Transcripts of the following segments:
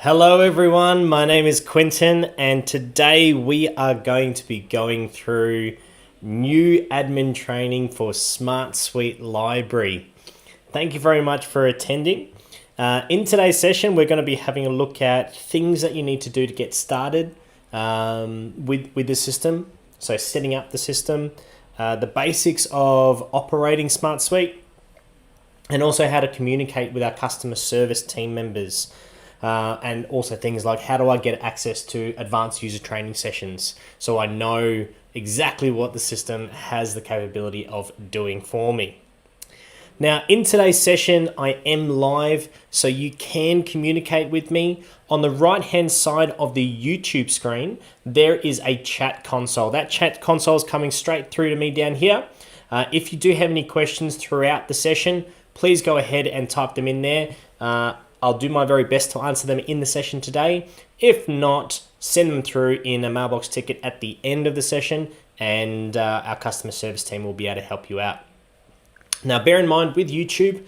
Hello everyone, my name is Quentin and today we are going to be going through new admin training for Smart Suite Library. Thank you very much for attending. In today's session we're going to be having a look at things that you need to do to get started with the system. So setting up the system, the basics of operating Smart Suite, and also how to communicate with our customer service team members. And also things like how do I get access to advanced user training sessions so I know exactly what the system has the capability of doing for me. Now in today's session I am live, so you can communicate with me. On the right hand side of the YouTube screen there is a chat console. That chat console is coming straight through to me down here. If you do have any questions throughout the session, please go ahead and type them in there. I'll do my very best to answer them in the session today. If not, send them through in a mailbox ticket at the end of the session and our customer service team will be able to help you out. Now, bear in mind with YouTube,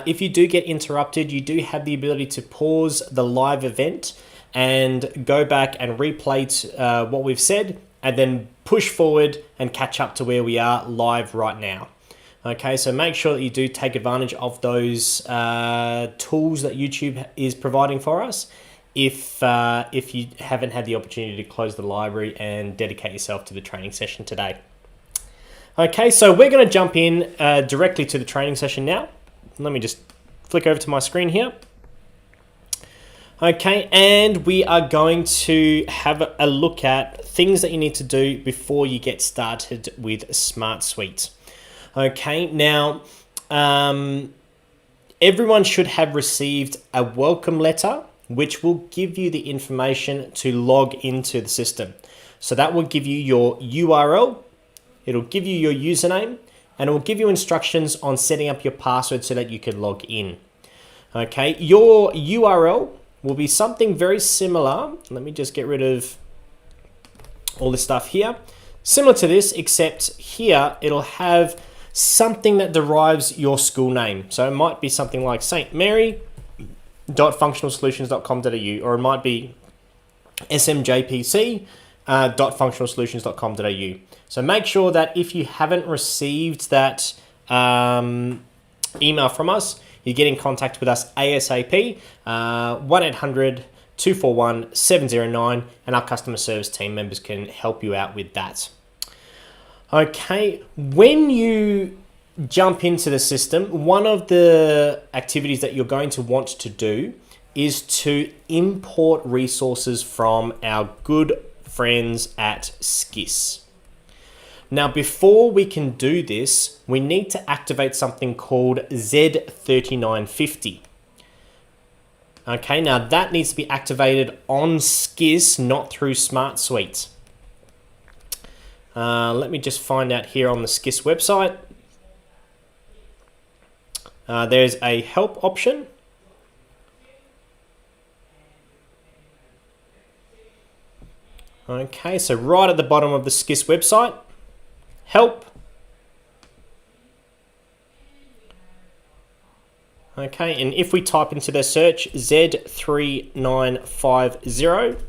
if you do get interrupted, you do have the ability to pause the live event and go back and replay what we've said and then push forward and catch up to where we are live right now. Okay, so make sure that you do take advantage of those tools that YouTube is providing for us if you haven't had the opportunity to close the library and dedicate yourself to the training session today. Okay, so we're going to jump in directly to the training session now. Let me just flick over to my screen here. Okay, and we are going to have a look at things that you need to do before you get started with Smart Suite. Okay, now everyone should have received a welcome letter which will give you the information to log into the system. So that will give you your URL, it'll give you your username, and it will give you instructions on setting up your password so that you can log in. Okay, your URL will be something very similar. Let me just get rid of all this stuff here. Similar to this, except here it'll have something that derives your school name. So it might be something like stmary.functionalsolutions.com.au, or it might be smjpc.functionalsolutions.com.au. So make sure that if you haven't received that email from us, you get in contact with us ASAP, 1-800-241-709, and our customer service team members can help you out with that. Okay, when you jump into the system, one of the activities that you're going to want to do is to import resources from our good friends at SKIS. Now, before we can do this, we need to activate something called Z3950. Okay, now that needs to be activated on SKIS, not through Smart Suite. Let me just find out here on the SKIS website. There's a help option. Okay, so right at the bottom of the SKIS website, help. Okay, and if we type into the search Z3950,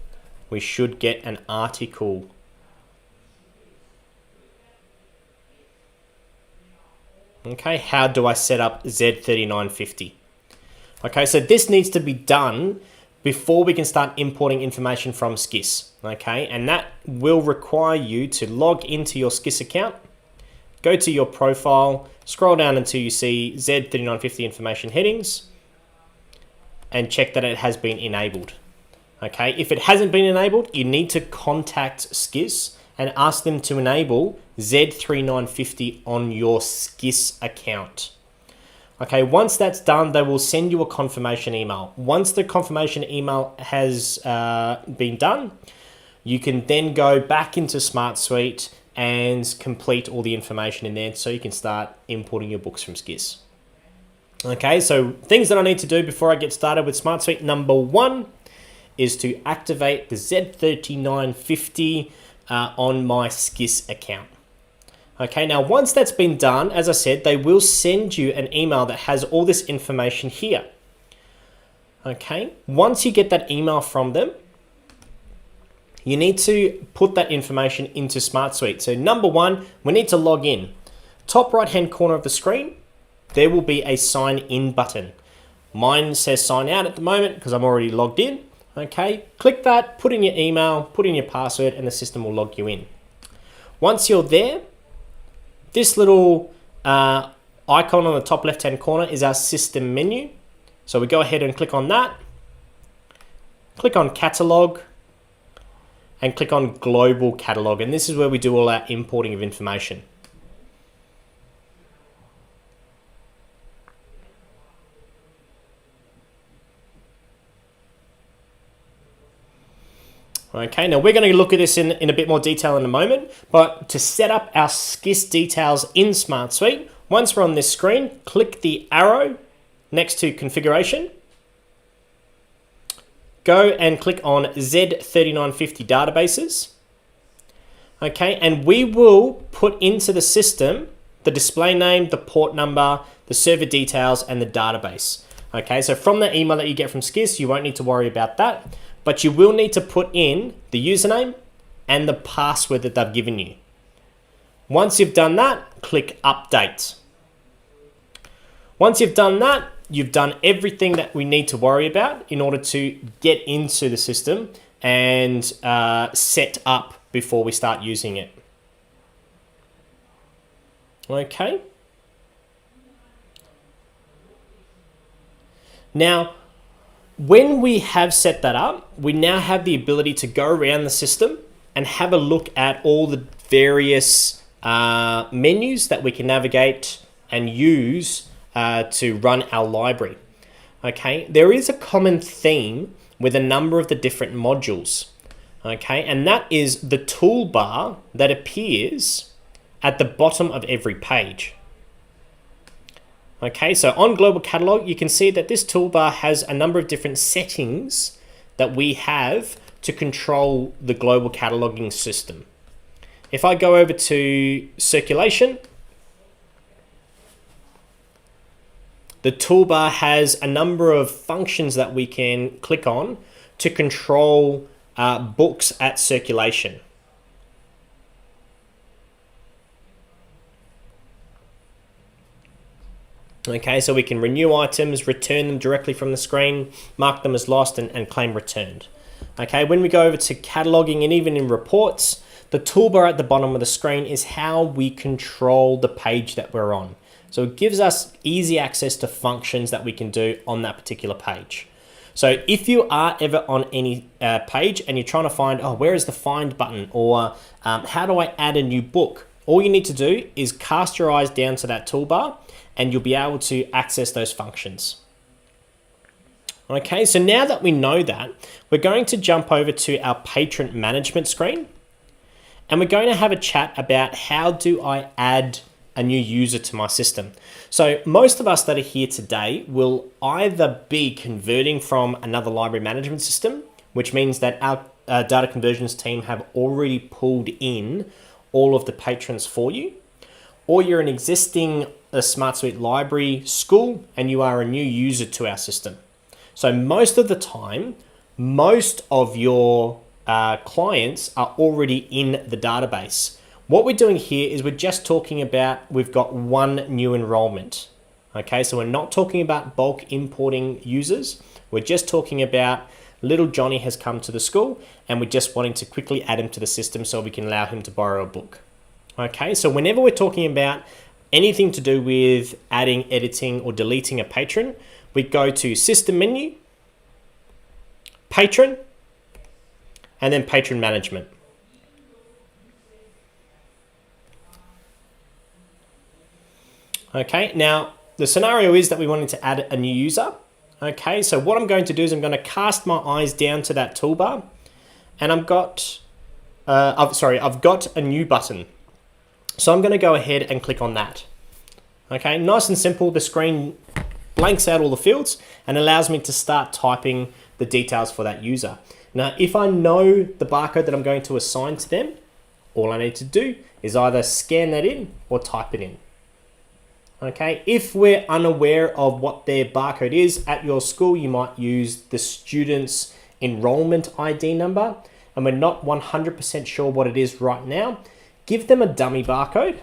we should get an article. Okay, how do I set up Z3950? Okay, so this needs to be done before we can start importing information from SKIS. Okay, and that will require you to log into your SKIS account, go to your profile, scroll down until you see Z3950 information headings, and check that it has been enabled. Okay, if it hasn't been enabled, you need to contact SKIS and ask them to enable Z3950 on your SKIS account. Okay, once that's done, they will send you a confirmation email. Once the confirmation email has been done, you can then go back into Smart Suite and complete all the information in there so you can start importing your books from SKIS. Okay, so things that I need to do before I get started with Smart Suite. Number one is to activate the Z3950 on my SKIS account. Okay, now once that's been done, as I said, they will send you an email that has all this information here. Okay, once you get that email from them, you need to put that information into SmartSuite. So number one, we need to log in. Top right hand corner of the screen, there will be a sign in button. Mine says sign out at the moment because I'm already logged in. Okay, click that, put in your email, put in your password, and the system will log you in. Once you're there, this little icon on the top left hand corner is our system menu. So we go ahead and click on that, click on catalog, and click on global catalog. And this is where we do all our importing of information. Okay, now we're going to look at this in a bit more detail in a moment, but to set up our SCIS details in SmartSuite, once we're on this screen, click the arrow next to configuration, go and click on Z3950 databases. Okay, and we will put into the system the display name, the port number, the server details, and the database. Okay, so from the email that you get from SCIS, you won't need to worry about that, but you will need to put in the username and the password that they've given you. Once you've done that, click update. Once you've done that, you've done everything that we need to worry about in order to get into the system and set up before we start using it. Okay. Now, when we have set that up, we now have the ability to go around the system and have a look at all the various menus that we can navigate and use to run our library. Okay, there is a common theme with a number of the different modules. Okay, and that is the toolbar that appears at the bottom of every page. Okay, so on Global Catalog, you can see that this toolbar has a number of different settings that we have to control the global cataloging system. If I go over to circulation, the toolbar has a number of functions that we can click on to control books at circulation. Okay, so we can renew items, return them directly from the screen, mark them as lost, and claim returned. Okay, when we go over to cataloging and even in reports, the toolbar at the bottom of the screen is how we control the page that we're on. So it gives us easy access to functions that we can do on that particular page. So if you are ever on any page and you're trying to find, oh, where is the find button? Or how do I add a new book? All you need to do is cast your eyes down to that toolbar and you'll be able to access those functions. Okay, so now that we know that, we're going to jump over to our patron management screen and we're going to have a chat about how do I add a new user to my system. So most of us that are here today will either be converting from another library management system, which means that our data conversions team have already pulled in all of the patrons for you, or you're an existing SmartSuite library school and you are a new user to our system. So most of the time, most of your clients are already in the database. What we're doing here is we're just talking about we've got one new enrollment. Okay, so we're not talking about bulk importing users. We're just talking about little Johnny has come to the school and we're just wanting to quickly add him to the system so we can allow him to borrow a book. Okay, so whenever we're talking about anything to do with adding, editing, or deleting a patron, we go to System Menu, Patron, and then Patron Management. Okay, now the scenario is that we wanted to add a new user. Okay, so what I'm going to do is I'm going to cast my eyes down to that toolbar, and I've got a new button. So I'm going to go ahead and click on that. Okay, nice and simple. The screen blanks out all the fields and allows me to start typing the details for that user. Now, if I know the barcode that I'm going to assign to them, all I need to do is either scan that in or type it in. Okay, if we're unaware of what their barcode is at your school, you might use the student's enrollment ID number, and we're not 100% sure what it is right now. Give them a dummy barcode.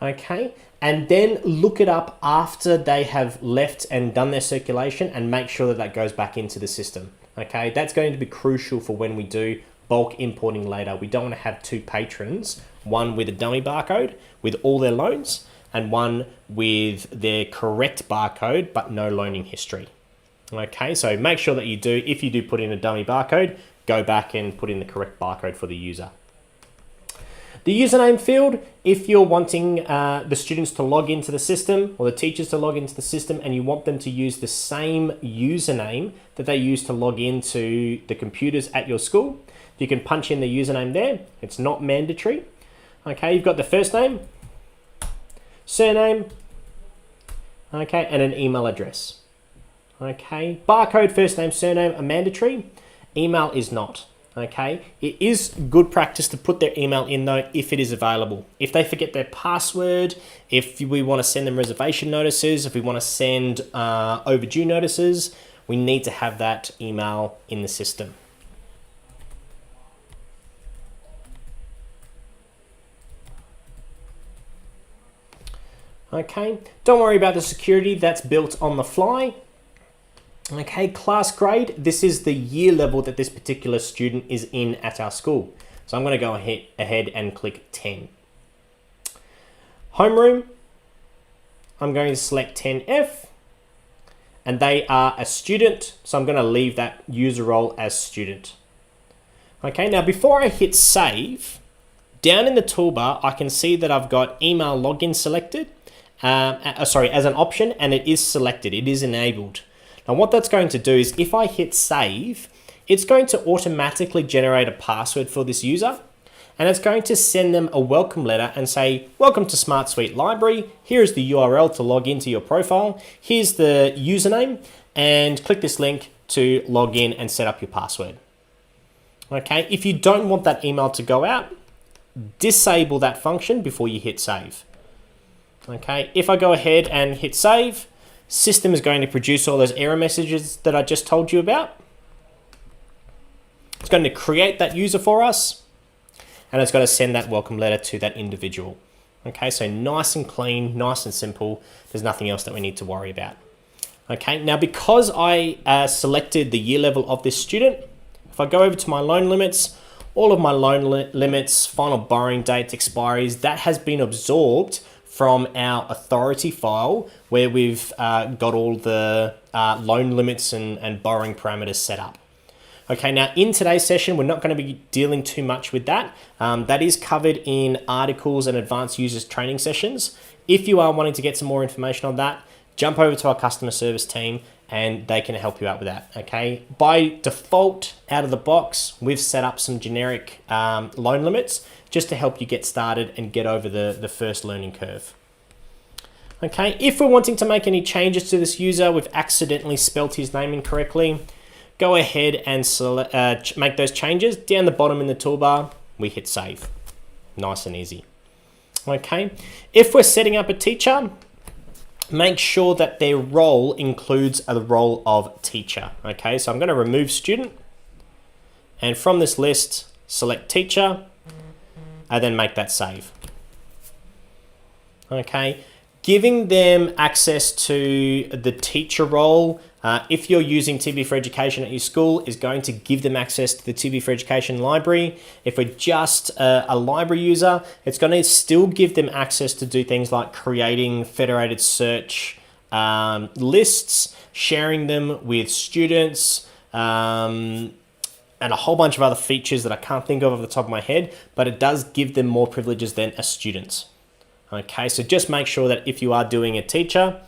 Okay, and then look it up after they have left and done their circulation and make sure that that goes back into the system. Okay, that's going to be crucial for when we do bulk importing later. We don't want to have two patrons, one with a dummy barcode with all their loans and one with their correct barcode but no loaning history. Okay, so make sure that you do, if you do put in a dummy barcode, go back and put in the correct barcode for the user. The username field, if you're wanting the students to log into the system or the teachers to log into the system and you want them to use the same username that they use to log into the computers at your school, you can punch in the username there. It's not mandatory. Okay, you've got the first name, surname, okay, and an email address. Okay, barcode, first name, surname are mandatory. Email is not. Okay, it is good practice to put their email in though if it is available. If they forget their password, if we want to send them reservation notices, if we want to send overdue notices, we need to have that email in the system. Okay, don't worry about the security, that's built on the fly. Okay, class grade, this is the year level that this particular student is in at our school. So I'm going to go ahead and click 10. Homeroom, I'm going to select 10F, and they are a student, so I'm going to leave that user role as student. Okay, now before I hit save, down in the toolbar, I can see that I've got email login selected, as an option, and it is selected, it is enabled. Now what that's going to do is if I hit save, it's going to automatically generate a password for this user, and it's going to send them a welcome letter and say, welcome to Smart Suite Library. Here's the URL to log into your profile. Here's the username, and click this link to log in and set up your password. Okay, if you don't want that email to go out, disable that function before you hit save. Okay, if I go ahead and hit save, system is going to produce all those error messages that I just told you about. It's going to create that user for us, and it's going to send that welcome letter to that individual. Okay, so nice and clean, nice and simple. There's nothing else that we need to worry about. Okay, now because I selected the year level of this student, if I go over to my loan limits, all of my loan limits, final borrowing dates, expiries, that has been absorbed from our authority file where we've got all the loan limits and borrowing parameters set up. Okay, now in today's session, we're not going to be dealing too much with that. That is covered in articles and advanced users training sessions. If you are wanting to get some more information on that, jump over to our customer service team and they can help you out with that, okay? By default, out of the box, we've set up some generic loan limits just to help you get started and get over the first learning curve. Okay, if we're wanting to make any changes to this user, we've accidentally spelt his name incorrectly, go ahead and make those changes. Down the bottom in the toolbar, we hit save. Nice and easy. Okay, if we're setting up a teacher, make sure that their role includes the role of teacher. Okay, so I'm going to remove student, and from this list, select teacher, and then make that save. Okay, giving them access to the teacher role, if you're using TV4Education at your school, is going to give them access to the TV4Education library. If we're just a library user, it's going to still give them access to do things like creating federated search lists, sharing them with students, and a whole bunch of other features that I can't think of off the top of my head, but it does give them more privileges than a student. Okay, so just make sure that if you are doing a teacher,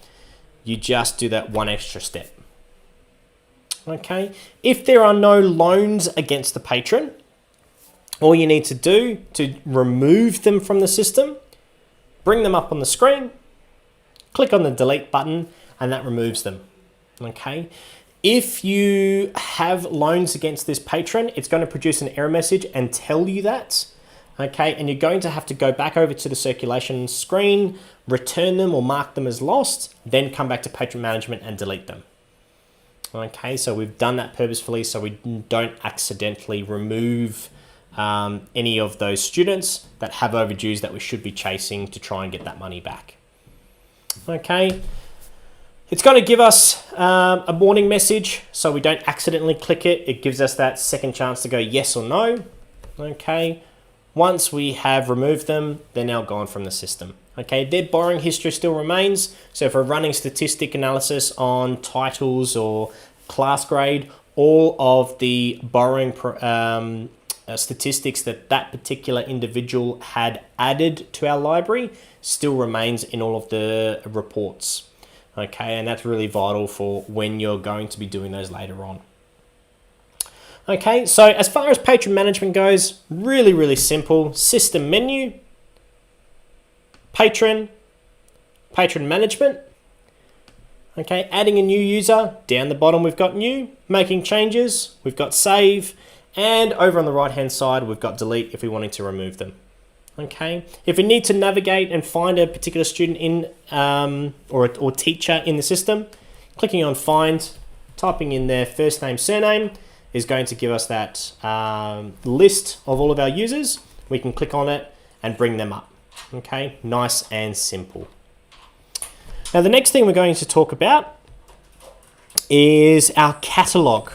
you just do that one extra step. Okay, if there are no loans against the patron, all you need to do to remove them from the system, bring them up on the screen, click on the delete button, and that removes them. Okay, if you have loans against this patron, it's going to produce an error message and tell you that. Okay, and you're going to have to go back over to the circulation screen, return them or mark them as lost, then come back to patron management and delete them. Okay, so we've done that purposefully so we don't accidentally remove any of those students that have overdues that we should be chasing to try and get that money back. Okay, it's going to give us a warning message so we don't accidentally click it. It gives us that second chance to go yes or no. Okay, once we have removed them, they're now gone from the system. Okay, their borrowing history still remains. So if we're running statistic analysis on titles or class grade, all of the borrowing statistics that particular individual had added to our library still remains in all of the reports. Okay, and that's really vital for when you're going to be doing those later on. Okay, so as far as patron management goes, really, really simple. System menu, patron management. Okay, adding a new user, down the bottom we've got new, making changes, we've got save, and over on the right hand side we've got delete if we wanted to remove them. Okay, if we need to navigate and find a particular student in or teacher in the system, clicking on find, typing in their first name, surname is going to give us that list of all of our users. We can click on it and bring them up. Okay, nice and simple. Now the next thing we're going to talk about is our catalog.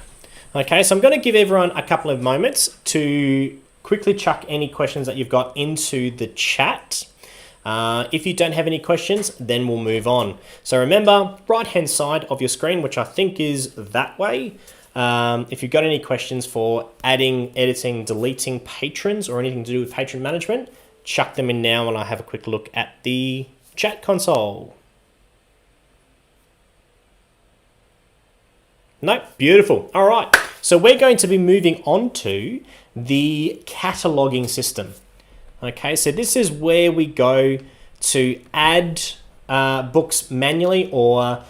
Okay, so I'm going to give everyone a couple of moments to quickly chuck any questions that you've got into the chat. If you don't have any questions, then we'll move on. So remember, right hand side of your screen, which I think is that way. If you've got any questions for adding, editing, deleting patrons or anything to do with patron management, chuck them in now and I'll have a quick look at the chat console. No, beautiful. All right, so we're going to be moving on to the cataloging system. Okay, so this is where we go to add books manually or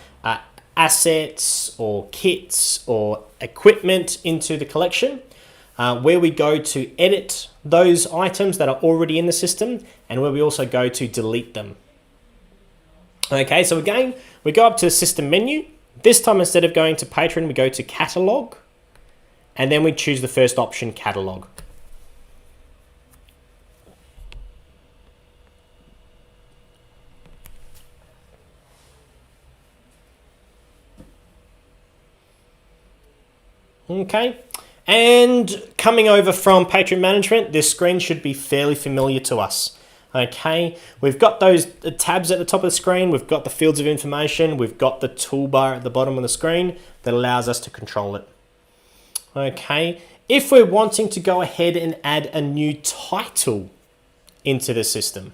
assets or kits or equipment into the collection, where we go to edit those items that are already in the system and where we also go to delete them. Okay, so again, we go up to the system menu. This time, instead of going to patron, we go to catalog, and then we choose the first option, catalog. Okay, and coming over from patron management, this screen should be fairly familiar to us. Okay, we've got those tabs at the top of the screen, we've got the fields of information, we've got the toolbar at the bottom of the screen that allows us to control it. Okay, if we're wanting to go ahead and add a new title into the system,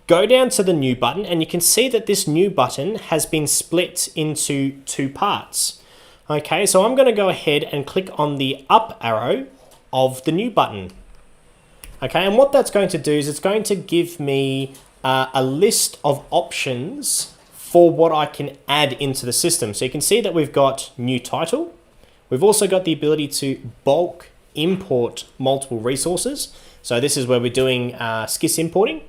go down to the new button and you can see that this new button has been split into two parts. Okay, so I'm going to go ahead and click on the up arrow of the new button. Okay, and what that's going to do is it's going to give me a list of options for what I can add into the system. So you can see that we've got new title. We've also got the ability to bulk import multiple resources. So this is where we're doing SKIS importing.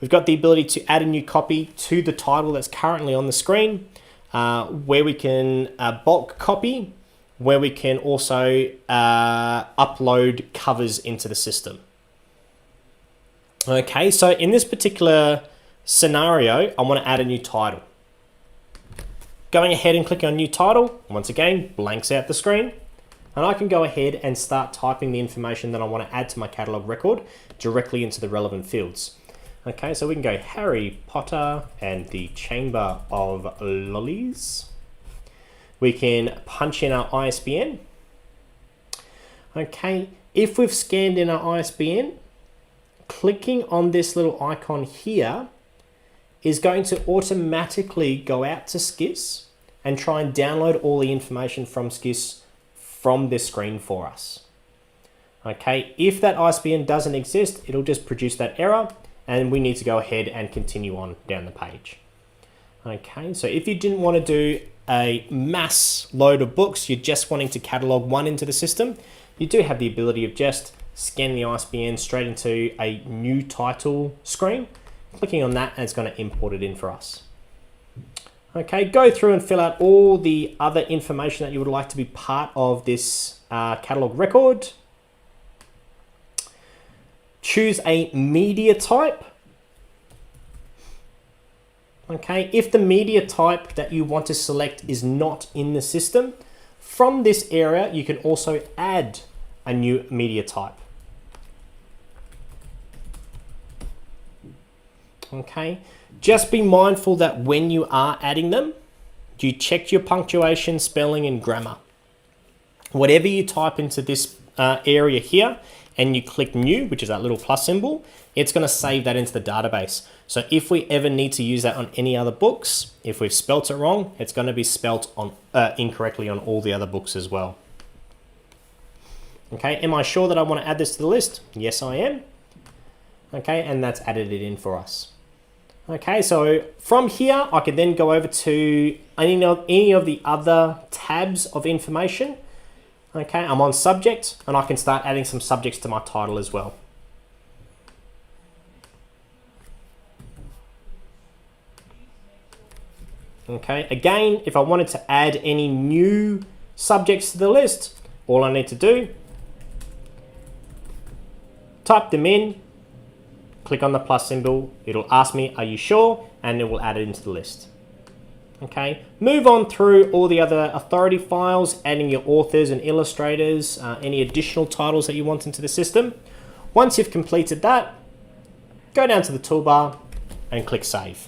We've got the ability to add a new copy to the title that's currently on the screen, where we can bulk copy, where we can also upload covers into the system. Okay, so in this particular scenario, I want to add a new title. Going ahead and clicking on new title, once again, blanks out the screen. And I can go ahead and start typing the information that I want to add to my catalog record directly into the relevant fields. Okay, so we can go Harry Potter and the Chamber of Lollies. We can punch in our ISBN. Okay, if we've scanned in our ISBN, clicking on this little icon here is going to automatically go out to SKIS and try and download all the information from SKIS from this screen for us. Okay, if that ISBN doesn't exist, it'll just produce that error and we need to go ahead and continue on down the page. Okay, so if you didn't want to do a mass load of books, you're just wanting to catalog one into the system, you do have the ability of just scan the ISBN straight into a new title screen. Clicking on that, and it's going to import it in for us. Okay, go through and fill out all the other information that you would like to be part of this catalog record. Choose a media type. Okay, if the media type that you want to select is not in the system, from this area you can also add a new media type. Okay, just be mindful that when you are adding them, you check your punctuation, spelling, and grammar. Whatever you type into this area here, and you click new, which is that little plus symbol, it's going to save that into the database. So if we ever need to use that on any other books, if we've spelt it wrong, it's going to be spelt on incorrectly on all the other books as well. Okay, am I sure that I want to add this to the list? Yes, I am. Okay, and that's added it in for us. Okay, so from here, I can then go over to any of the other tabs of information. Okay, I'm on subject, and I can start adding some subjects to my title as well. Okay, again, if I wanted to add any new subjects to the list, all I need to do, type them in, click on the plus symbol, it'll ask me, are you sure? And it will add it into the list. Okay, move on through all the other authority files, adding your authors and illustrators, any additional titles that you want into the system. Once you've completed that, go down to the toolbar and click save.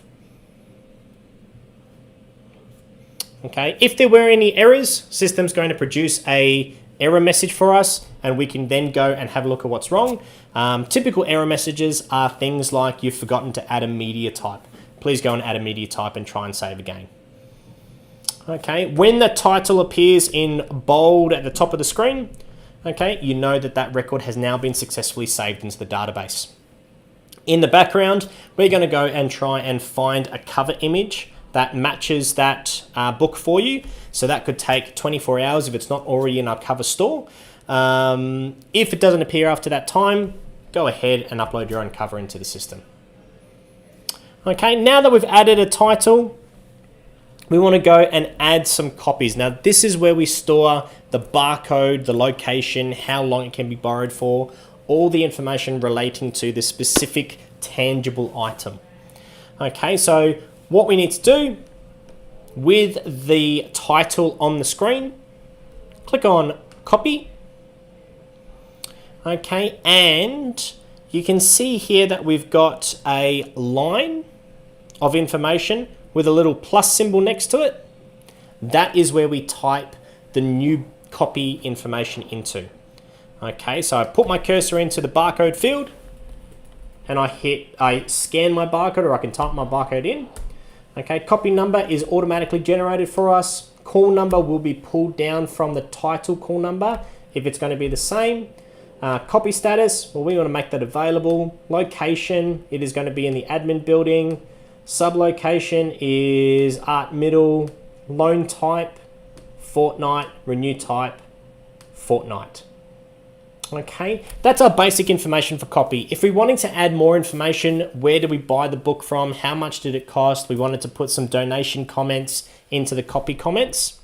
Okay, if there were any errors, system's going to produce a error message for us, and we can then go and have a look at what's wrong. Typical error messages are things like you've forgotten to add a media type. Please go and add a media type and try and save again. Okay, when the title appears in bold at the top of the screen, okay, you know that that record has now been successfully saved into the database. In the background, we're going to go and try and find a cover image that matches that book for you. So that could take 24 hours if it's not already in our cover store. If it doesn't appear after that time, go ahead and upload your own cover into the system. Okay, now that we've added a title, we want to go and add some copies. Now, this is where we store the barcode, the location, how long it can be borrowed for, all the information relating to the specific tangible item. Okay, so what we need to do with the title on the screen, click on copy. Okay, and you can see here that we've got a line of information with a little plus symbol next to it. That is where we type the new copy information into. Okay, so I put my cursor into the barcode field and I scan my barcode, or I can type my barcode in. Okay, copy number is automatically generated for us. Call number will be pulled down from the title call number if it's going to be the same. Copy status, well, we want to make that available. Location, it is going to be in the admin building. Sublocation is art middle. Loan type, fortnight. Renew type, fortnight. Okay, that's our basic information for copy. If we wanted to add more information, where did we buy the book from? How much did it cost? We wanted to put some donation comments into the copy comments.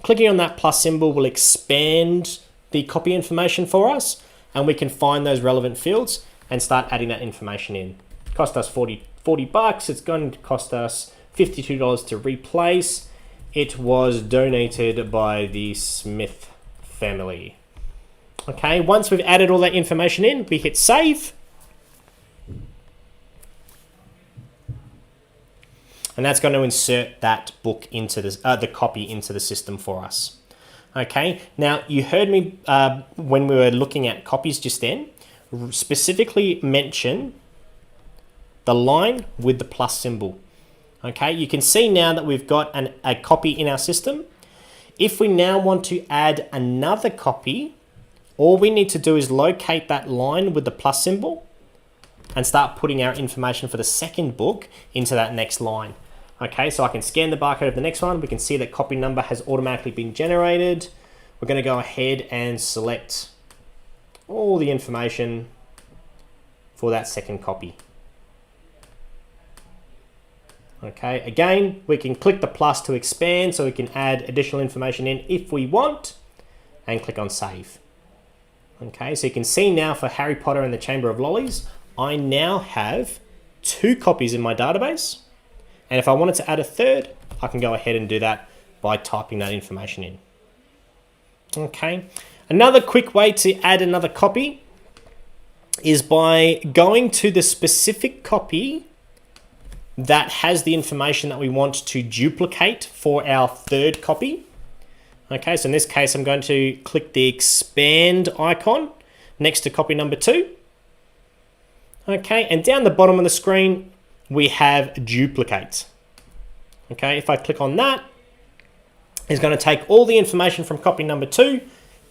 Clicking on that plus symbol will expand the copy information for us, and we can find those relevant fields and start adding that information in. It cost us 40 bucks. It's going to cost us $52 to replace. It was donated by the Smith family. Okay, once we've added all that information in, we hit save. And that's going to insert that book into the copy into the system for us. Okay, now you heard me when we were looking at copies just then, specifically mention the line with the plus symbol. Okay, you can see now that we've got a copy in our system. If we now want to add another copy, all we need to do is locate that line with the plus symbol and start putting our information for the second book into that next line. Okay, so I can scan the barcode of the next one. We can see that copy number has automatically been generated. We're going to go ahead and select all the information for that second copy. Okay, again, we can click the plus to expand so we can add additional information in if we want, and click on save. Okay, so you can see now for Harry Potter and the Chamber of Lollies, I now have 2 copies in my database. And if I wanted to add a third, I can go ahead and do that by typing that information in. Okay, another quick way to add another copy is by going to the specific copy that has the information that we want to duplicate for our third copy. Okay, so in this case, I'm going to click the expand icon next to copy number 2. Okay, and down the bottom of the screen, we have duplicate. Okay, if I click on that, it's going to take all the information from copy number 2,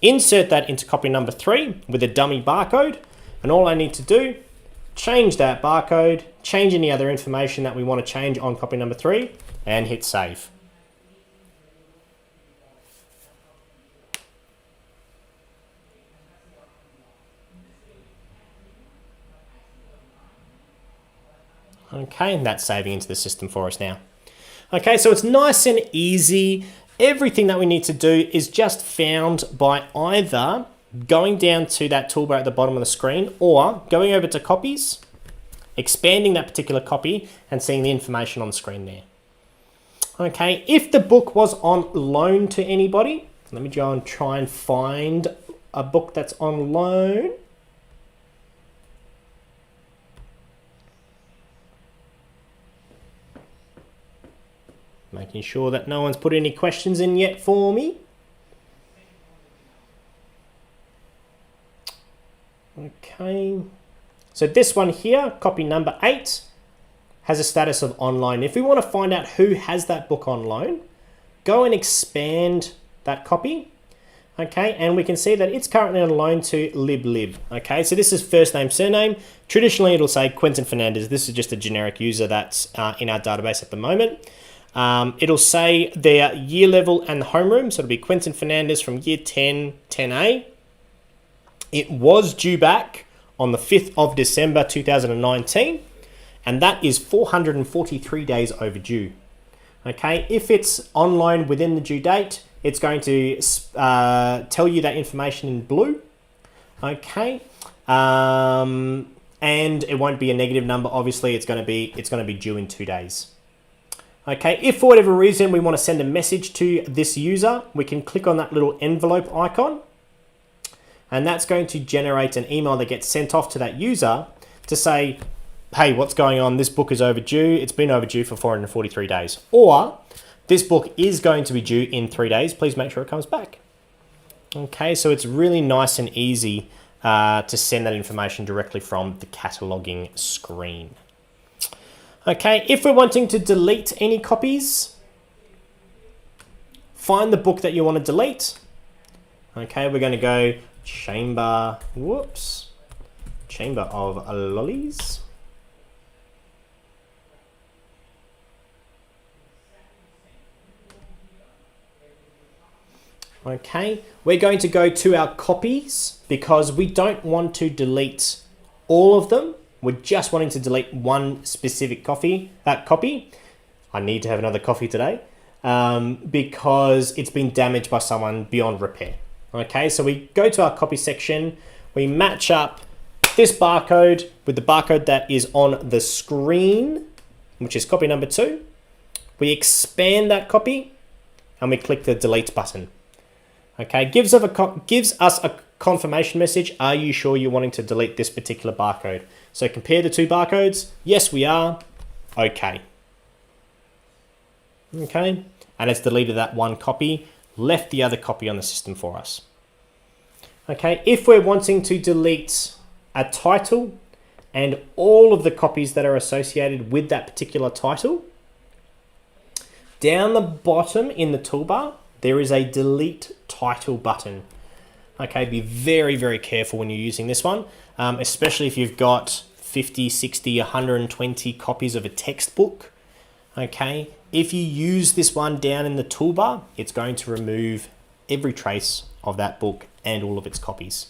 insert that into copy number 3 with a dummy barcode, and all I need to do, change that barcode, change any other information that we want to change on copy number 3, and hit save. Okay, and that's saving into the system for us now. Okay, so it's nice and easy. Everything that we need to do is just found by either going down to that toolbar at the bottom of the screen or going over to copies, expanding that particular copy and seeing the information on the screen there. Okay, if the book was on loan to anybody, let me go and try and find a book that's on loan. Making sure that no one's put any questions in yet for me. Okay, so this one here, copy number 8, has a status of online. If we want to find out who has that book on loan, go and expand that copy. Okay, and we can see that it's currently on loan to LibLib. Okay, so this is first name, surname. Traditionally, it'll say Quentin Fernandez. This is just a generic user that's in our database at the moment. It'll say their year level and the homeroom. So it'll be Quentin Fernandez from year 10, 10A. It was due back on the 5th of December 2019, and that is 443 days overdue. Okay, if it's on loan within the due date, it's going to tell you that information in blue. Okay, and it won't be a negative number. Obviously, it's going to be due in 2 days. Okay, if for whatever reason we want to send a message to this user, we can click on that little envelope icon, and that's going to generate an email that gets sent off to that user to say, hey, what's going on? This book is overdue. It's been overdue for 443 days. Or this book is going to be due in 3 days. Please make sure it comes back. Okay, so it's really nice and easy to send that information directly from the cataloging screen. Okay, if we're wanting to delete any copies, find the book that you want to delete. Okay, we're going to go Chamber of Lollies. Okay, we're going to go to our copies because we don't want to delete all of them. We're just wanting to delete one specific copy. I need to have another coffee today because it's been damaged by someone beyond repair. Okay, so we go to our copy section. We match up this barcode with the barcode that is on the screen, which is copy number 2. We expand that copy and we click the delete button. Okay, gives us a confirmation message. Are you sure you're wanting to delete this particular barcode? So compare the 2 barcodes. Yes, we are. Okay. Okay, and it's deleted that one copy, left the other copy on the system for us. Okay, if we're wanting to delete a title and all of the copies that are associated with that particular title, down the bottom in the toolbar, there is a delete title button. Okay, be very, very careful when you're using this one, especially if you've got 50, 60, 120 copies of a textbook. Okay, if you use this one down in the toolbar, it's going to remove every trace of that book and all of its copies.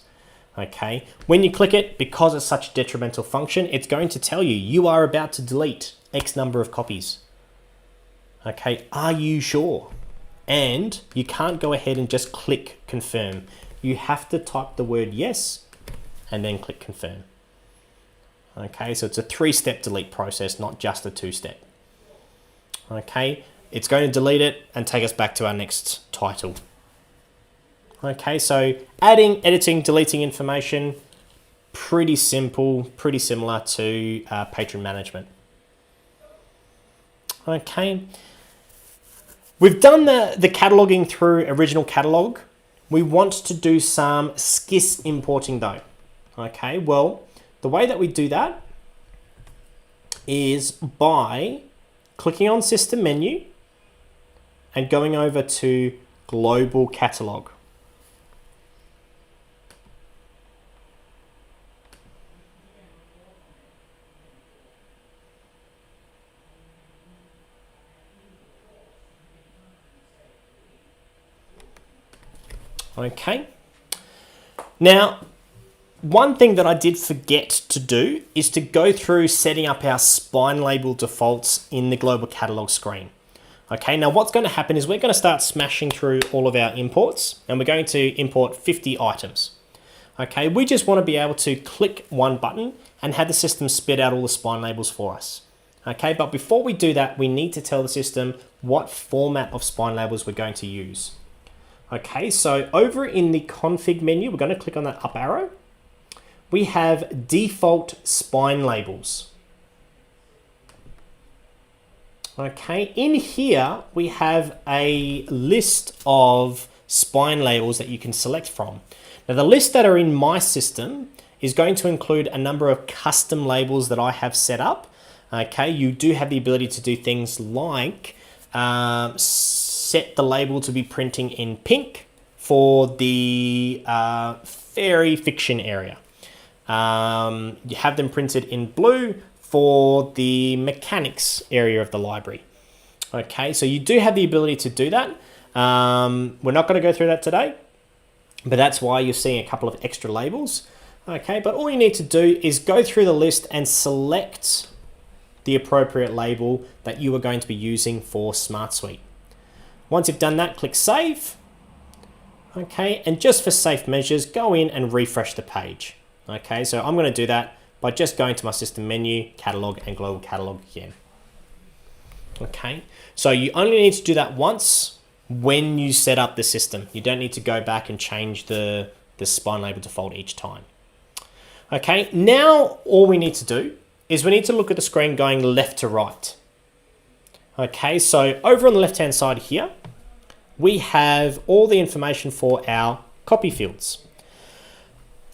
Okay, when you click it, because it's such a detrimental function, it's going to tell you, you are about to delete X number of copies. Okay, are you sure? And you can't go ahead and just click confirm. You have to type the word yes and then click confirm. Okay, so it's a 3-step delete process, not just a 2-step. Okay, it's going to delete it and take us back to our next title. Okay, so adding, editing, deleting information, pretty simple, pretty similar to patron management. Okay, we've done the cataloging through original catalog. We want to do some SKIS importing though. Okay, well, the way that we do that is by clicking on system menu and going over to global catalog. Okay. Now, one thing that I did forget to do is to go through setting up our spine label defaults in the global catalog screen. Okay, now what's going to happen is we're going to start smashing through all of our imports and we're going to import 50 items. Okay, we just want to be able to click one button and have the system spit out all the spine labels for us. Okay, but before we do that, we need to tell the system what format of spine labels we're going to use. Okay, so over in the config menu, we're going to click on that up arrow. We have default spine labels. Okay, in here, we have a list of spine labels that you can select from. Now, the list that are in my system is going to include a number of custom labels that I have set up. Okay, you do have the ability to do things like set the label to be printing in pink for the fairy fiction area. You have them printed in blue for the mechanics area of the library. Okay, so you do have the ability to do that. We're not going to go through that today, but that's why you're seeing a couple of extra labels. Okay, but all you need to do is go through the list and select the appropriate label that you are going to be using for Smart Suite. Once you've done that, click Save. Okay, and just for safe measures, go in and refresh the page. Okay, so I'm going to do that by just going to my system menu, catalog, and global catalog again. Okay, so you only need to do that once when you set up the system. You don't need to go back and change the spine label default each time. Okay, now all we need to do is we need to look at the screen going left to right. Okay, so over on the left-hand side here, we have all the information for our copy fields.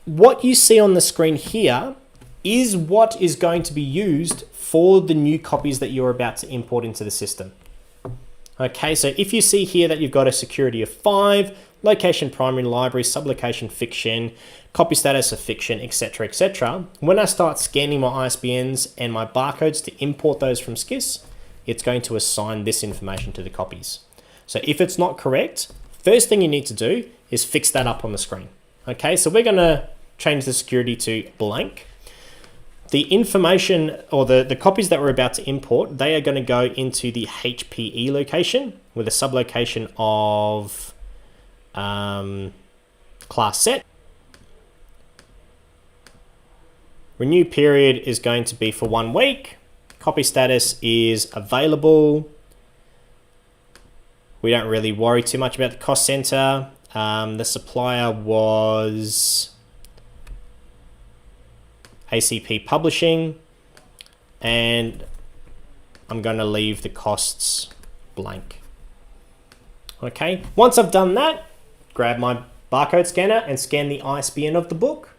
What you see on the screen here is what is going to be used for the new copies that you're about to import into the system. Okay, so if you see here that you've got a security of 5, location primary library, sublocation fiction, copy status of fiction, etc., etc. When I start scanning my ISBNs and my barcodes to import those from SKIS, it's going to assign this information to the copies. So if it's not correct, first thing you need to do is fix that up on the screen. Okay, so we're going to change the security to blank. The information or the copies that we're about to import, they are going to go into the HPE location with a sublocation of class set. Renew period is going to be for 1 week. Copy status is available. We don't really worry too much about the cost center. The supplier was ACP Publishing, and I'm going to leave the costs blank. Okay, once I've done that, grab my barcode scanner and scan the ISBN of the book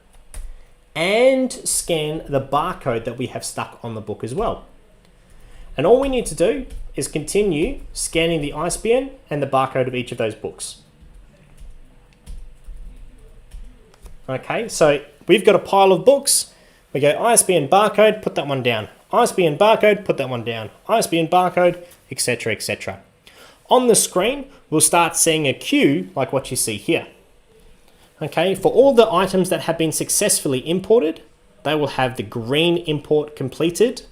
and scan the barcode that we have stuck on the book as well. And all we need to do is continue scanning the ISBN and the barcode of each of those books. Okay, so we've got a pile of books. We go ISBN barcode, put that one down. ISBN barcode, put that one down. ISBN barcode, etc., etc. On the screen, we'll start seeing a queue like what you see here. Okay, for all the items that have been successfully imported, they will have the green import completed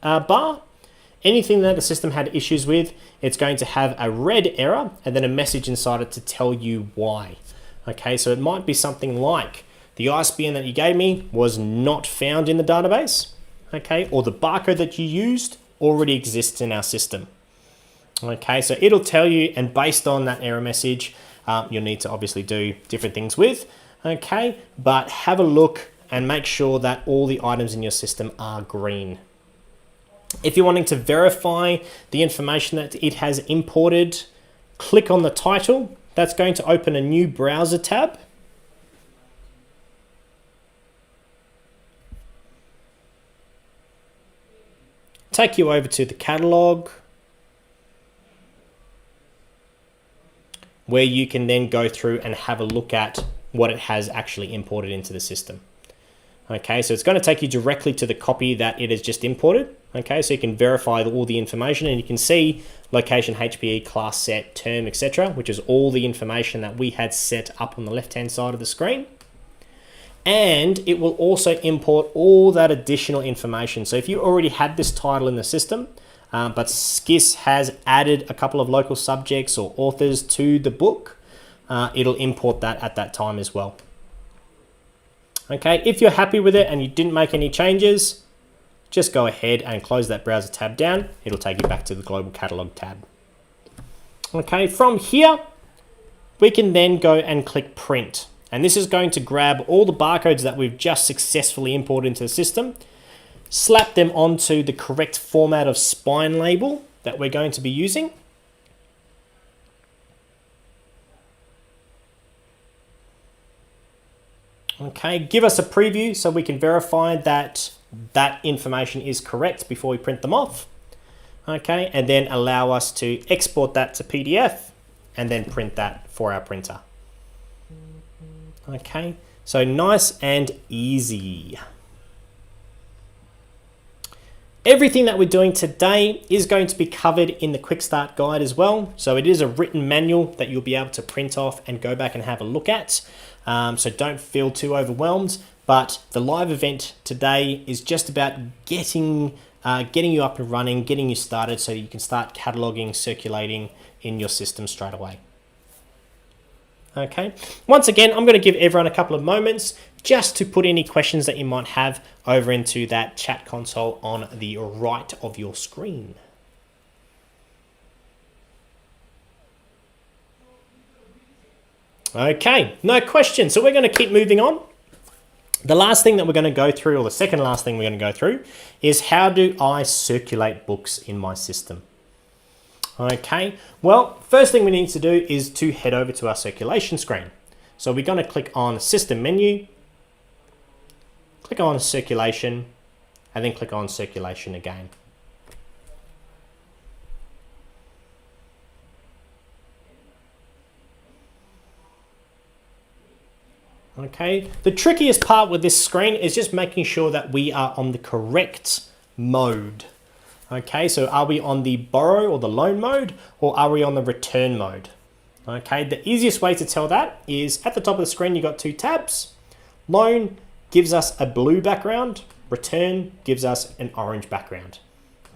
bar. Anything that the system had issues with, it's going to have a red error and then a message inside it to tell you why. Okay, so it might be something like the ISBN that you gave me was not found in the database, okay, or the barcode that you used already exists in our system. Okay, so it'll tell you, and based on that error message, you'll need to obviously do different things with, okay, but have a look and make sure that all the items in your system are green. If you're wanting to verify the information that it has imported, click on the title. That's going to open a new browser tab. Take you over to the catalog, where you can then go through and have a look at what it has actually imported into the system. Okay, so it's going to take you directly to the copy that it has just imported. Okay, so you can verify all the information and you can see location, HPE, class set, term, etc., which is all the information that we had set up on the left-hand side of the screen. And it will also import all that additional information. So if you already had this title in the system, but SCIS has added a couple of local subjects or authors to the book, it'll import that at that time as well. Okay, if you're happy with it and you didn't make any changes, just go ahead and close that browser tab down. It'll take you back to the global catalog tab. Okay, from here, we can then go and click print. And this is going to grab all the barcodes that we've just successfully imported into the system, slap them onto the correct format of spine label that we're going to be using. Okay, give us a preview so we can verify that that information is correct before we print them off. Okay, and then allow us to export that to PDF and then print that for our printer. Okay, so nice and easy. Everything that we're doing today is going to be covered in the Quick Start Guide as well. So it is a written manual that you'll be able to print off and go back and have a look at. So don't feel too overwhelmed, but the live event today is just about getting you up and running, getting you started so you can start cataloging, circulating in your system straight away. Okay, once again, I'm going to give everyone a couple of moments just to put any questions that you might have over into that chat console on the right of your screen. Okay, no questions. So we're going to keep moving on. The last thing that we're going to go through, or the second last thing we're going to go through, is how do I circulate books in my system? Okay, well, first thing we need to do is to head over to our circulation screen. So we're going to click on System menu, click on Circulation, and then click on Circulation again. Okay, the trickiest part with this screen is just making sure that we are on the correct mode. Okay, so are we on the borrow or the loan mode, or are we on the return mode? Okay, the easiest way to tell that is at the top of the screen, you've got two tabs. Loan gives us a blue background, return gives us an orange background.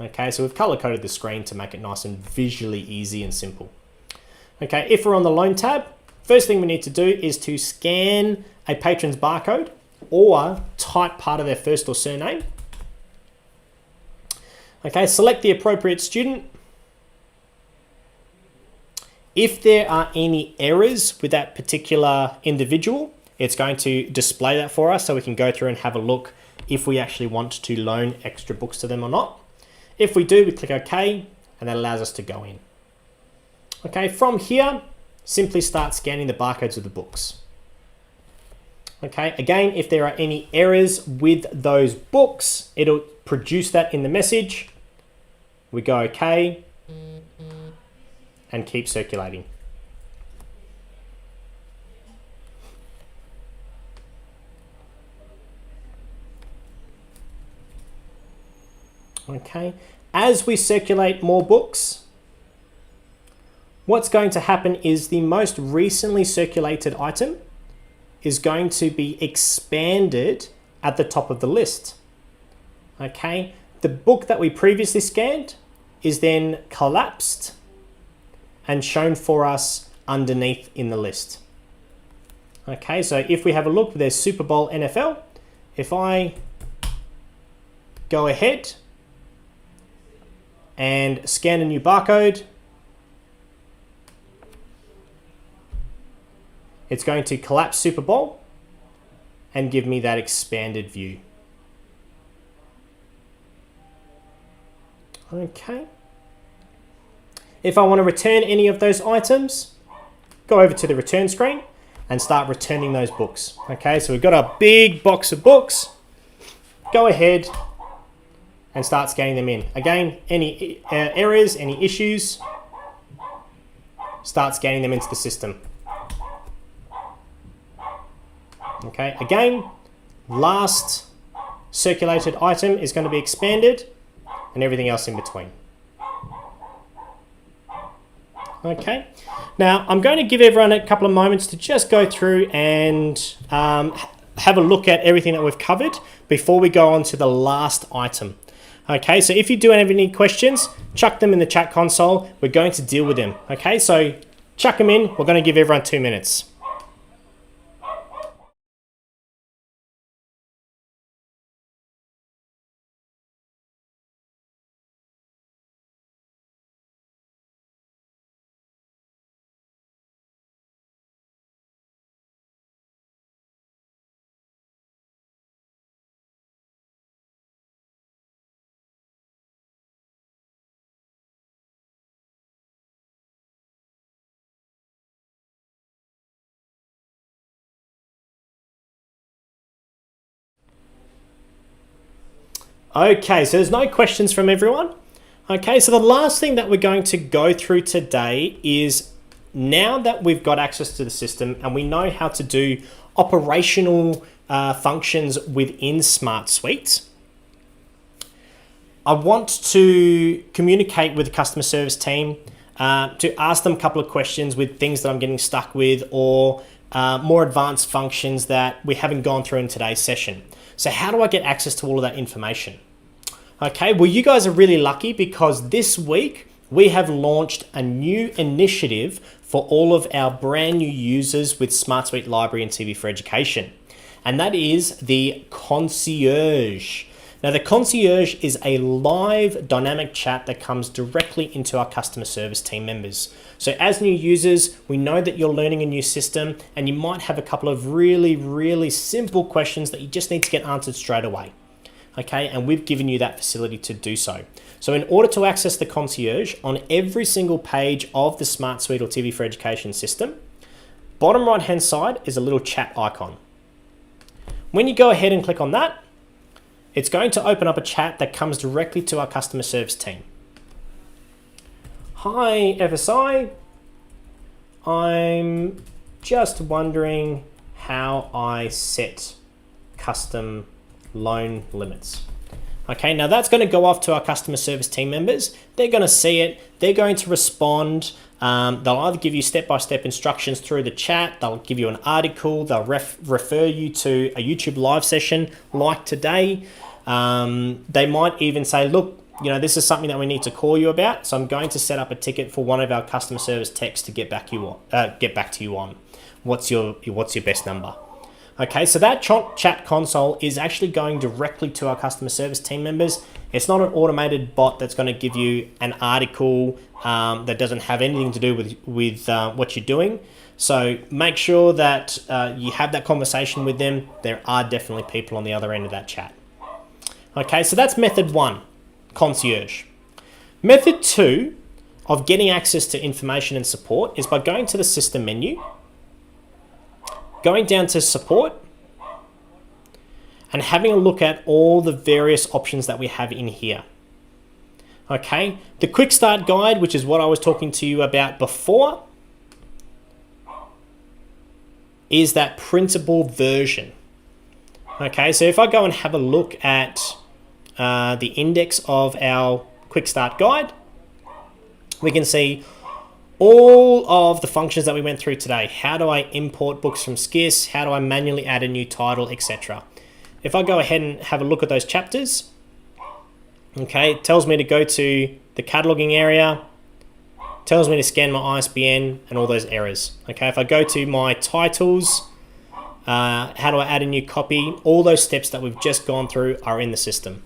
Okay, so we've color coded the screen to make it nice and visually easy and simple. Okay, if we're on the loan tab, first thing we need to do is to scan a patron's barcode or type part of their first or surname. Okay, select the appropriate student. If there are any errors with that particular individual, it's going to display that for us so we can go through and have a look if we actually want to loan extra books to them or not. If we do, we click OK, and that allows us to go in. Okay, from here, simply start scanning the barcodes of the books. Okay, again, if there are any errors with those books, it'll produce that in the message. We go OK and keep circulating. Okay, as we circulate more books, what's going to happen is the most recently circulated item is going to be expanded at the top of the list. Okay, the book that we previously scanned is then collapsed and shown for us underneath in the list. Okay, so if we have a look, there's Super Bowl NFL. If I go ahead and scan a new barcode, it's going to collapse Super Bowl and give me that expanded view. Okay. If I want to return any of those items, go over to the return screen and start returning those books. Okay, so we've got a big box of books. Go ahead and start scanning them in. Again, any errors, any issues, start scanning them into the system. Okay, again, last circulated item is going to be expanded and everything else in between. Okay, now I'm going to give everyone a couple of moments to just go through and have a look at everything that we've covered before we go on to the last item. Okay, so if you do have any questions, chuck them in the chat console. We're going to deal with them. Okay, so chuck them in. We're going to give everyone 2 minutes. Okay, so there's no questions from everyone. Okay, so the last thing that we're going to go through today is, now that we've got access to the system and we know how to do operational functions within Smart Suite, I want to communicate with the customer service team to ask them a couple of questions with things that I'm getting stuck with, or more advanced functions that we haven't gone through in today's session. So how do I get access to all of that information? Okay, well, you guys are really lucky because this week we have launched a new initiative for all of our brand new users with Smart Suite Library and TV4Education. And that is the Concierge. Now, the Concierge is a live dynamic chat that comes directly into our customer service team members. So as new users, we know that you're learning a new system and you might have a couple of really simple questions that you just need to get answered straight away. Okay, and we've given you that facility to do so. So in order to access the Concierge, on every single page of the Smart Suite or TV4Education system, bottom right hand side is a little chat icon. When you go ahead and click on that, it's going to open up a chat that comes directly to our customer service team. Hi FSI, I'm just wondering how I set custom loan limits. Okay, now that's going to go off to our customer service team members. They're going to see it. They're going to respond. They'll either give you step-by-step instructions through the chat. They'll give you an article. They'll refer you to a YouTube live session like today. They might even say, look, you know, this is something that we need to call you about. So I'm going to set up a ticket for one of our customer service techs to get back to you on. What's your best number? Okay, so that chat console is actually going directly to our customer service team members. It's not an automated bot that's going to give you an article that doesn't have anything to do with what you're doing. So make sure that you have that conversation with them. There are definitely people on the other end of that chat. Okay, so that's method 1, Concierge. Method 2 of getting access to information and support is by going to the system menu, going down to support, and having a look at all the various options that we have in here. Okay, the quick start guide, which is what I was talking to you about before, is that printable version. Okay, so if I go and have a look at the index of our quick start guide, we can see all of the functions that we went through today. How do I import books from SKIS? How do I manually add a new title, etc.? If I go ahead and have a look at those chapters, okay, it tells me to go to the cataloging area, tells me to scan my ISBN and all those errors. Okay, if I go to my titles, how do I add a new copy? All those steps that we've just gone through are in the system.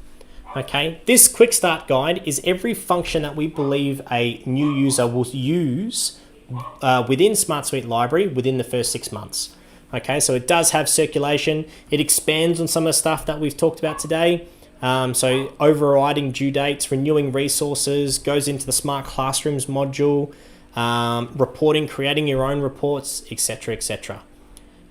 Okay, this quick start guide is every function that we believe a new user will use within SmartSuite Library within the first 6 months. Okay, so it does have circulation. It expands on some of the stuff that we've talked about today. So overriding due dates, renewing resources, goes into the Smart Classrooms module, reporting, creating your own reports, etc., etc.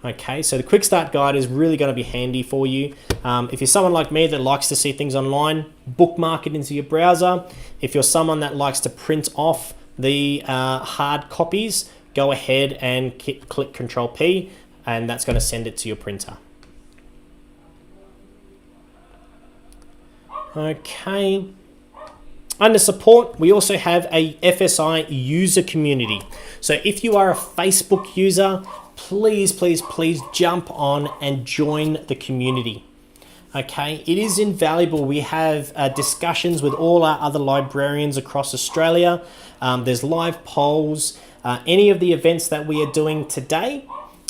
Okay, so the quick start guide is really going to be handy for you. If you're someone like me that likes to see things online, bookmark it into your browser. If you're someone that likes to print off the hard copies, go ahead and click Control P, and that's going to send it to your printer. Okay. Under support, we also have a FSI user community. So if you are a Facebook user, please jump on and join the community. Okay, it is invaluable. We have discussions with all our other librarians across Australia. There's live polls. Any of the events that we are doing today,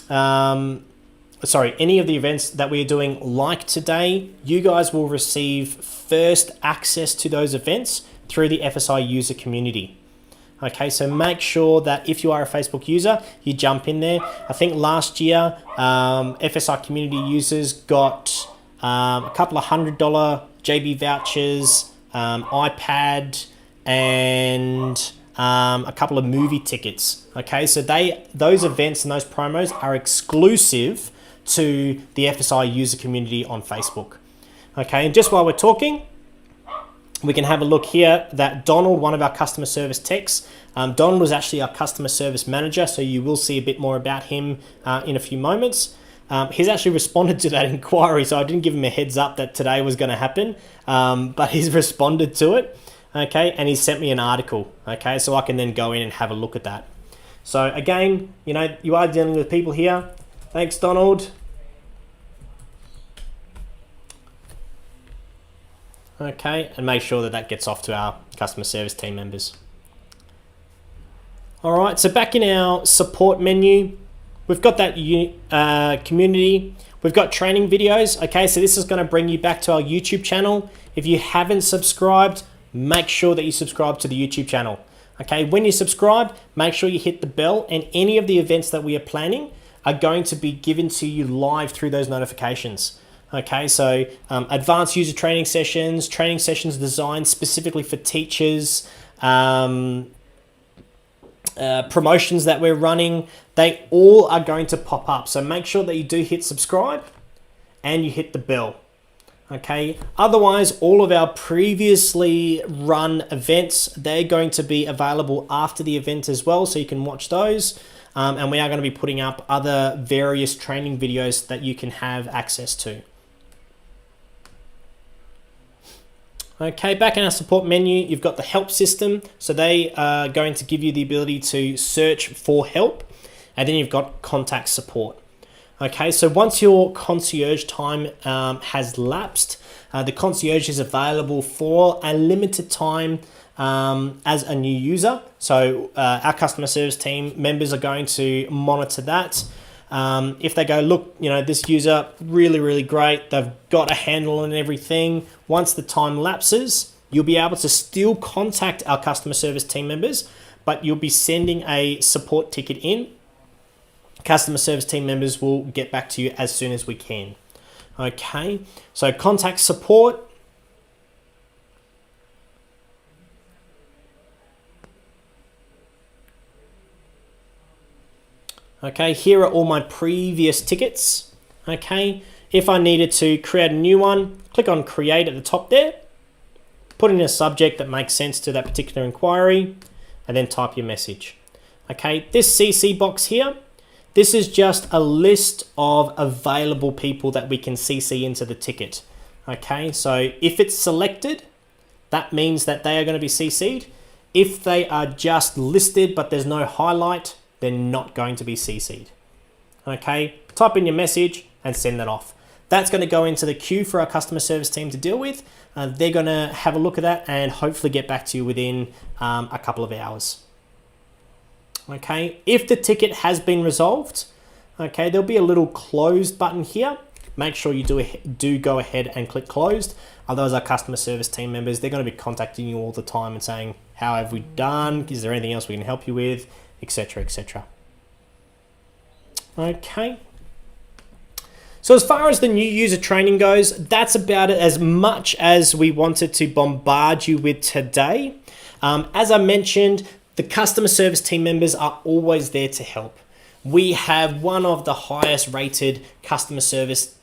any of the events that we are doing like today, you guys will receive first access to those events through the FSI user community. Okay, so make sure that if you are a Facebook user, you jump in there. I think last year, FSI community users got a couple of $100 JB vouchers, iPad, and a couple of movie tickets. Okay, so those events and those promos are exclusive to the FSI user community on Facebook. Okay, and just while we're talking, we can have a look here that Donald, one of our customer service techs, Donald was actually our customer service manager, so you will see a bit more about him in a few moments. He's actually responded to that inquiry, so I didn't give him a heads up that today was going to happen, but he's responded to it, okay, and he sent me an article, okay, so I can then go in and have a look at that. So again, you know, you are dealing with people here. Thanks, Donald. Okay, and make sure that that gets off to our customer service team members. All right, so back in our support menu, we've got that community. We've got training videos. Okay, so this is going to bring you back to our YouTube channel. If you haven't subscribed, make sure that you subscribe to the YouTube channel. Okay, when you subscribe, make sure you hit the bell, and any of the events that we are planning are going to be given to you live through those notifications. Okay, so advanced user training sessions designed specifically for teachers, promotions that we're running, they all are going to pop up. So make sure that you do hit subscribe and you hit the bell. Okay, otherwise all of our previously run events, they're going to be available after the event as well, so you can watch those. And we are going to be putting up other various training videos that you can have access to. Okay, back in our support menu, you've got the help system. So they are going to give you the ability to search for help, and then you've got contact support. Okay, so once your concierge time has lapsed, the concierge is available for a limited time as a new user. So our customer service team members are going to monitor that. If they go, look, you know, this user, really great, they've got a handle on everything. Once the time lapses, you'll be able to still contact our customer service team members, but you'll be sending a support ticket in. Customer service team members will get back to you as soon as we can. Okay, so contact support. Okay, here are all my previous tickets. Okay, if I needed to create a new one, click on create at the top there, put in a subject that makes sense to that particular inquiry, and then type your message. Okay, this CC box here, this is just a list of available people that we can CC into the ticket. Okay, so if it's selected, that means that they are going to be CC'd. If they are just listed but there's no highlight, they're not going to be CC'd. Okay, type in your message and send that off. That's going to go into the queue for our customer service team to deal with. They're going to have a look at that and hopefully get back to you within a couple of hours. Okay, if the ticket has been resolved, okay, there'll be a little closed button here. Make sure you do go ahead and click closed. Otherwise, our customer service team members, they're going to be contacting you all the time and saying, how have we done? Is there anything else we can help you with? Etc, etc. Okay. So as far as the new user training goes, that's about it as much as we wanted to bombard you with today. As I mentioned, the customer service team members are always there to help. We have one of the highest rated customer service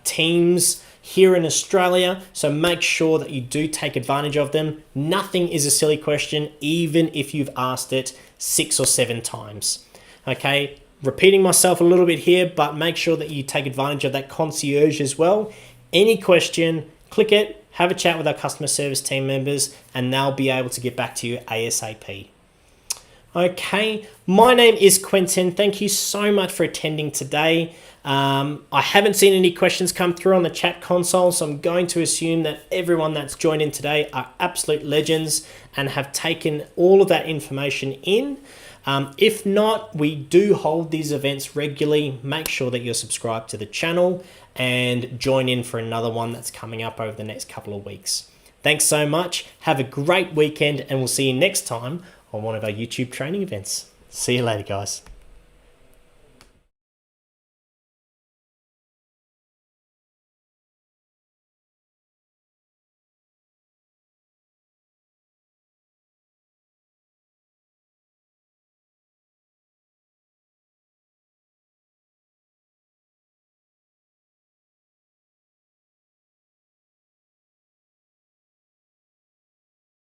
teams here in Australia, so make sure that you do take advantage of them. Nothing is a silly question, even if you've asked it 6 or 7 times. Okay, repeating myself a little bit here, but make sure that you take advantage of that concierge as well. Any question, click it, have a chat with our customer service team members, and they'll be able to get back to you ASAP. Okay, my name is Quentin. Thank you so much for attending today. I haven't seen any questions come through on the chat console, so I'm going to assume that everyone that's joined in today are absolute legends and have taken all of that information in. If not, we do hold these events regularly. Make sure that you're subscribed to the channel and join in for another one that's coming up over the next couple of weeks. Thanks so much. Have a great weekend, and we'll see you next time on one of our YouTube training events. See you later, guys.